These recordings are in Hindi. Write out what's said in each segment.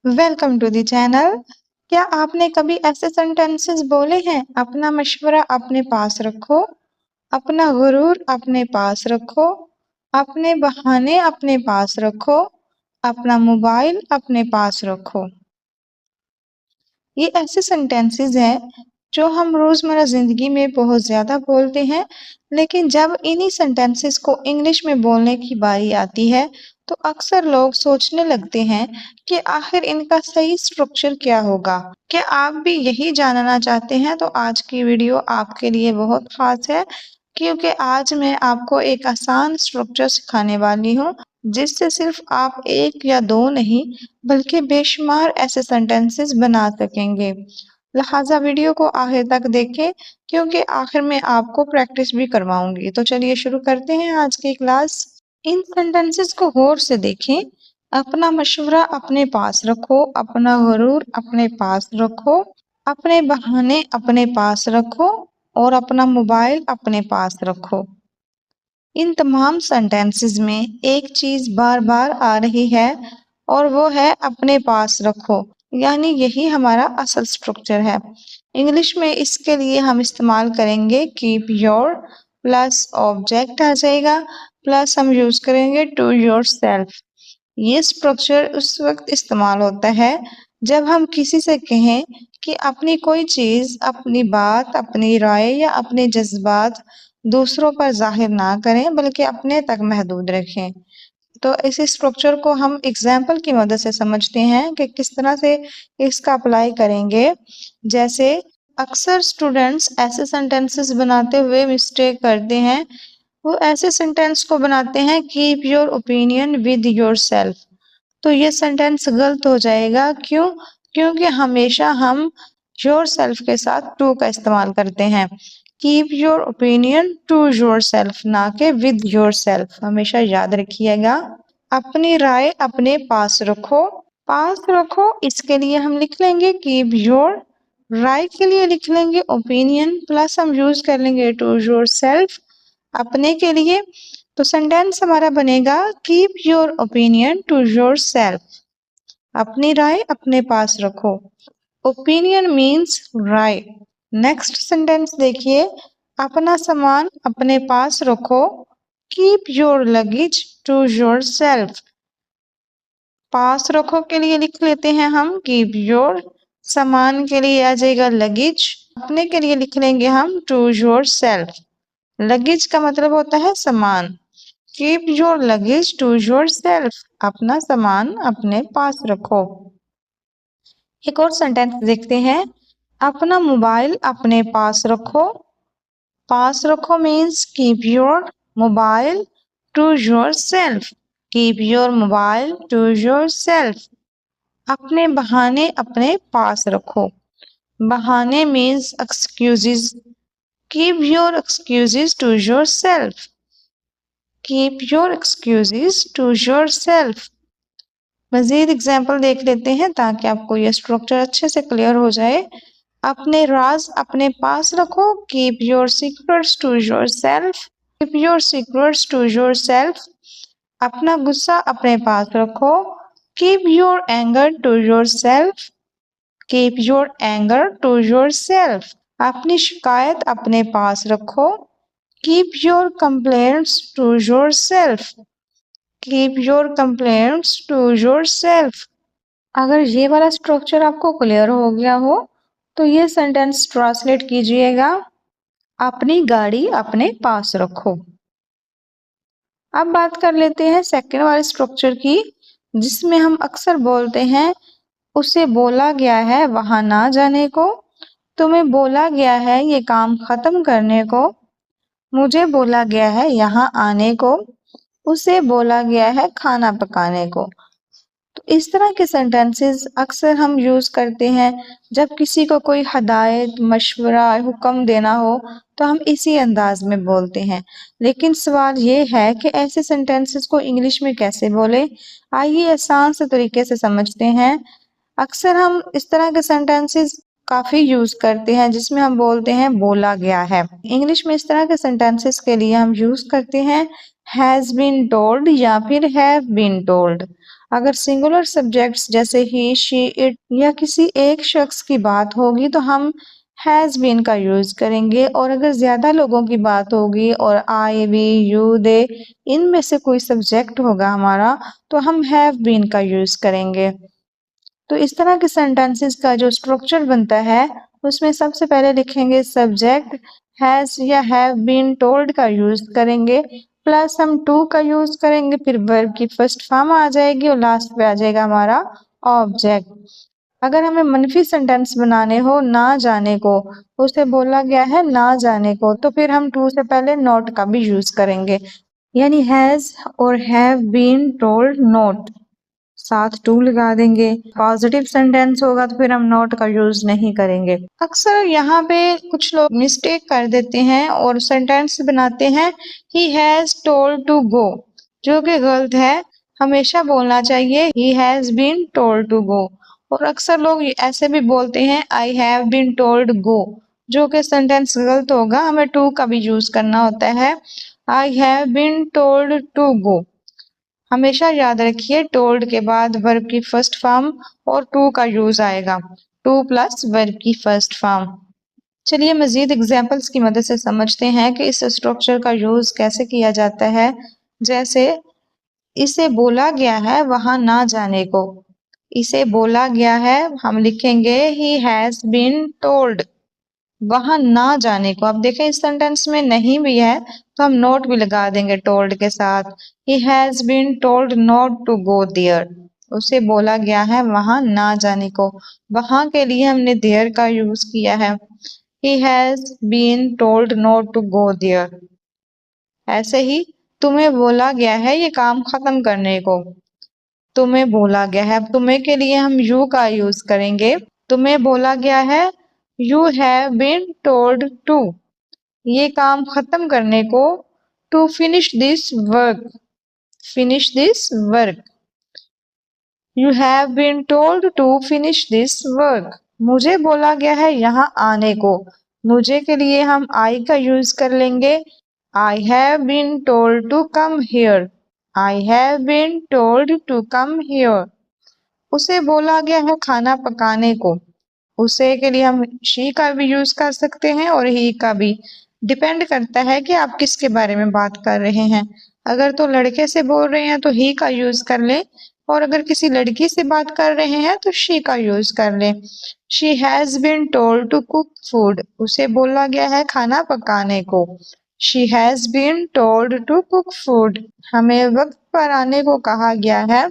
Welcome to the channel. क्या आपने कभी ऐसे सेंटेंसेस बोले हैं, अपना मशवरा अपने पास रखो, अपना गुरूर अपने पास रखो, अपने बहाने अपने पास रखो, अपना मोबाइल अपने पास रखो। ये ऐसे सेंटेंसेस हैं जो हम रोजमर्रा जिंदगी में बहुत ज्यादा बोलते हैं, लेकिन जब इन्हीं सेंटेंसेस को इंग्लिश में बोलने की बारी आती है तो अक्सर लोग सोचने लगते हैं कि आखिर इनका सही स्ट्रक्चर क्या होगा। क्या आप भी यही जानना चाहते हैं? तो आज की वीडियो आपके लिए बहुत खास है, क्योंकि आज मैं आपको एक आसान स्ट्रक्चर सिखाने वाली हूँ जिससे सिर्फ आप एक या दो नहीं बल्कि बेशुमार ऐसे सेंटेंसेस बना सकेंगे। लिहाजा वीडियो को आखिर तक देखें, क्योंकि आखिर में आपको प्रैक्टिस भी करवाऊंगी। तो चलिए शुरू करते हैं आज की क्लास। इन सेंटेंसेस को गौर से देखें। अपना मशवरा अपने पास रखो, अपना गुरूर अपने पास रखो, अपने बहाने अपने पास रखो और अपना मोबाइल अपने पास रखो। इन तमाम सेंटेंसेस में एक चीज बार बार आ रही है और वो है अपने पास रखो, यानी यही हमारा असल स्ट्रक्चर है। इंग्लिश में इसके लिए हम इस्तेमाल करेंगे कीप योर प्लस ऑब्जेक्ट आ जाएगा, प्लस हम यूज करेंगे टू योर सेल्फ। ये स्ट्रक्चर उस वक्त इस्तेमाल होता है जब हम किसी से कहें कि अपनी कोई चीज, अपनी बात, अपनी राय या अपने जज्बात दूसरों पर जाहिर ना करें बल्कि अपने तक महदूद रखें। तो इस स्ट्रक्चर को हम एग्जाम्पल की मदद से समझते हैं कि किस तरह से इसका अप्लाई करेंगे। जैसे अक्सर स्टूडेंट्स ऐसे सेंटेंसेस बनाते हुए मिस्टेक करते हैं। वो ऐसे सेंटेंस को बनाते हैं keep your opinion with your self. तो ये सेंटेंस गलत हो जाएगा। क्यों? क्योंकि हमेशा हम योर सेल्फ के साथ टू का इस्तेमाल करते हैं। Keep your opinion to yourself, ना के विद योर सेल्फ, हमेशा याद रखिएगा। अपनी राय अपने पास रखो। पास रखो इसके लिए हम लिख लेंगे कीप योर, राय के लिए लिख लेंगे ओपिनियन, प्लस हम यूज कर लेंगे टू योर सेल्फ अपने के लिए। तो सेंटेंस हमारा बनेगा keep your opinion to yourself. अपनी राय अपने पास रखो। ओपिनियन मीन्स राय। नेक्स्ट सेंटेंस देखिए, अपना सामान अपने पास रखो। Keep your luggage to yourself. पास रखो के लिए लिख लेते हैं हम कीप योर, सामान के लिए आ जाएगा लगेज, अपने के लिए लिख लेंगे हम टू योर सेल्फ। लगेज का मतलब होता है सामान। Keep your luggage to yourself, अपना सामान अपने पास रखो। एक और सेंटेंस देखते हैं, अपना मोबाइल अपने पास रखो। पास रखो means keep your mobile to yourself. Keep your mobile to yourself. अपने बहाने अपने पास रखो। बहाने means excuses. Keep your excuses to yourself. Keep your excuses to yourself. मजीद एग्जाम्पल देख लेते हैं ताकि आपको यह स्ट्रक्चर अच्छे से क्लियर हो जाए। अपने राज अपने पास रखो। Keep your secrets to yourself. Keep your secrets to yourself. अपना गुस्सा अपने पास रखो। Keep your anger to yourself. Keep your anger to yourself. अपनी शिकायत अपने पास रखो। Keep your complaints to yourself. Keep your complaints to yourself. अगर ये वाला स्ट्रक्चर आपको क्लियर हो गया हो तो ये सेंटेंस ट्रांसलेट कीजिएगा, अपनी गाड़ी अपने पास रखो। अब बात कर लेते हैं सेकंड वाले स्ट्रक्चर की, जिसमें हम अक्सर बोलते हैं उसे बोला गया है वहां ना जाने को, तुम्हें बोला गया है ये काम खत्म करने को, मुझे बोला गया है यहाँ आने को, उसे बोला गया है खाना पकाने को। तो इस तरह के सेंटेंसेस अक्सर हम यूज करते हैं जब किसी को कोई हदायत, मशवरा, हुक्म देना हो तो हम इसी अंदाज में बोलते हैं। लेकिन सवाल ये है कि ऐसे सेंटेंसेस को इंग्लिश में कैसे बोले। आइए आसान से तरीके से समझते हैं। अक्सर हम इस तरह के सेंटेंसेस काफी यूज करते हैं जिसमें हम बोलते हैं बोला गया है। इंग्लिश में इस तरह के सेंटेंसेस के लिए हम यूज करते हैं हैज बीन टोल्ड या फिर हैव बीन टोल्ड। अगर सिंगुलर सब्जेक्ट्स जैसे ही, शी, इट या किसी एक शख्स की बात होगी तो हम हैज बीन का यूज करेंगे, और अगर ज्यादा लोगों की बात होगी और आई, वी, यू, दे इनमें से कोई सब्जेक्ट होगा हमारा तो हम हैव बीन का यूज करेंगे। तो इस तरह के सेंटेंसेस का जो स्ट्रक्चर बनता है उसमें सबसे पहले लिखेंगे सब्जेक्ट हैज या हैव बीन टोल्ड का यूज करेंगे, प्लस हम टू का यूज करेंगे, फिर वर्ब की फर्स्ट फॉर्म आ जाएगी और लास्ट पे आ जाएगा हमारा ऑब्जेक्ट। अगर हमें मनफी सेंटेंस बनाने हो ना जाने को, उसे बोला गया है ना जाने को, तो फिर हम टू से पहले नॉट का भी यूज करेंगे, यानी हैज और हैव बीन टोल्ड नॉट, साथ टू लगा देंगे। पॉजिटिव सेंटेंस होगा तो फिर हम नॉट का यूज नहीं करेंगे। अक्सर यहाँ पे कुछ लोग मिस्टेक कर देते हैं और सेंटेंस बनाते हैं he has told to go, जो कि गलत है। हमेशा बोलना चाहिए he has been told to go. और अक्सर लोग ऐसे भी बोलते हैं I have been told go, जो कि सेंटेंस गलत होगा। हमें टू का भी यूज करना होता है, I have been told to go. हमेशा याद रखिए टोल्ड के बाद वर्ब की फर्स्ट फॉर्म और टू का यूज आएगा, टू प्लस वर्ब की फर्स्ट फॉर्म। चलिए मजीद एग्जाम्पल्स की मदद से समझते हैं कि इस स्ट्रक्चर का यूज कैसे किया जाता है। जैसे इसे बोला गया है वहां ना जाने को, इसे बोला गया है हम लिखेंगे ही हैज बीन टोल्ड वहां ना जाने को। अब देखें इस सेंटेंस में नहीं भी है तो हम नोट भी लगा देंगे टोल्ड के साथ, he has been told not to go there, उसे बोला गया है वहां ना जाने को। वहां के लिए हमने देयर का यूज किया है, he has been told not to go there. ऐसे ही तुम्हें बोला गया है ये काम खत्म करने को, तुम्हें बोला गया है। अब तुम्हें के लिए हम यू का यूज करेंगे, तुम्हें बोला गया है you have been told to, ये काम खत्म करने को, to finish this work, finish this work, you have been told to finish this work. मुझे बोला गया है यहाँ आने को, मुझे के लिए हम आई का यूज कर लेंगे, I have been told to come here, I have been told to come here. उसे बोला गया है खाना पकाने को, उसे के लिए हम शी का भी यूज कर सकते हैं और ही का भी, डिपेंड करता है कि आप किसके बारे में बात कर रहे हैं। अगर तो लड़के से बोल रहे हैं तो ही का यूज कर ले, और अगर किसी लड़की से बात कर रहे हैं तो शी का यूज कर ले। She has been told to cook food, उसे बोला गया है खाना पकाने को, she has been told to cook food. हमें वक्त पर आने को कहा गया है,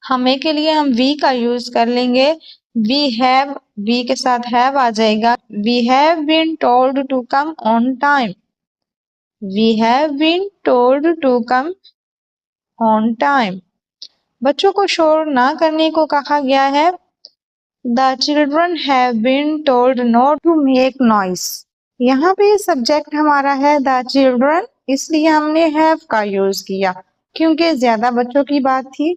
हमें के लिए हम वी का यूज कर लेंगे, वी हैव, वी के साथ हैव आ जाएगा, we have been told to come on time, we have been told to come on time. बच्चों को शोर ना करने को कहा गया है, the children have been told not to make noise. यहाँ पे सब्जेक्ट हमारा है द चिल्ड्रन, इसलिए हमने हैव का यूज किया क्योंकि ज्यादा बच्चों की बात थी।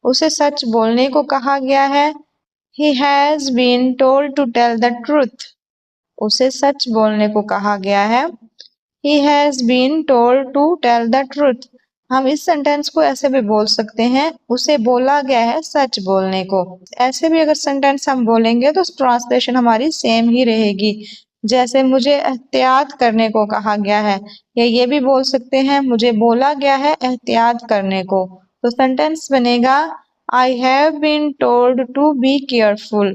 उसे सच बोलने को कहा गया है, he has been told to tell the truth, उसे सच बोलने को कहा गया है, he has been told to tell the truth। हम इस सेंटेंस को ऐसे भी बोल सकते हैं, उसे बोला गया है सच बोलने को। ऐसे भी अगर सेंटेंस हम बोलेंगे तो ट्रांसलेशन हमारी सेम ही रहेगी। जैसे मुझे एहतियात करने को कहा गया है, या ये भी बोल सकते हैं मुझे बोला गया है एहतियात करने को। तो सेंटेंस बनेगा I have been told to be careful,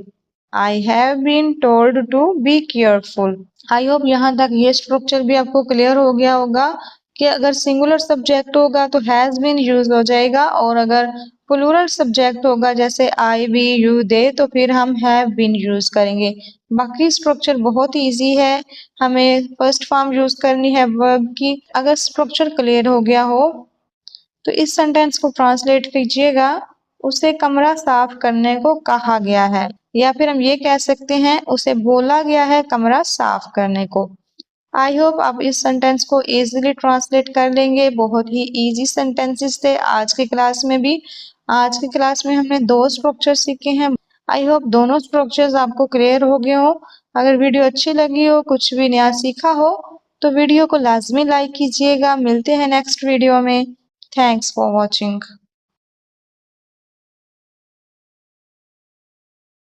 I have been told to be careful। I hope यहाँ तक ये स्ट्रक्चर भी आपको क्लियर हो गया होगा कि अगर सिंगुलर सब्जेक्ट होगा तो हैज बीन यूज हो जाएगा, और अगर प्लूरल सब्जेक्ट होगा जैसे आई, वी, यू, दे तो फिर हम हैव बीन यूज करेंगे। बाकी स्ट्रक्चर बहुत इजी है, हमें फर्स्ट फॉर्म यूज करनी है वर्ब की। अगर स्ट्रक्चर क्लियर हो गया हो तो इस सेंटेंस को ट्रांसलेट कीजिएगा, उसे कमरा साफ करने को कहा गया है, या फिर हम ये कह सकते हैं उसे बोला गया है कमरा साफ करने को। आई होप आप इस सेंटेंस को इजीली ट्रांसलेट कर लेंगे। बहुत ही इजी सेंटेंसेस थे आज की क्लास में भी। आज की क्लास में हमने दो स्ट्रक्चर सीखे हैं। आई होप दोनों स्ट्रक्चर्स आपको क्लियर हो गए हो। अगर वीडियो अच्छी लगी हो, कुछ भी नया सीखा हो, तो वीडियो को लाजमी लाइक कीजिएगा। मिलते हैं नेक्स्ट वीडियो में। Thanks for watching.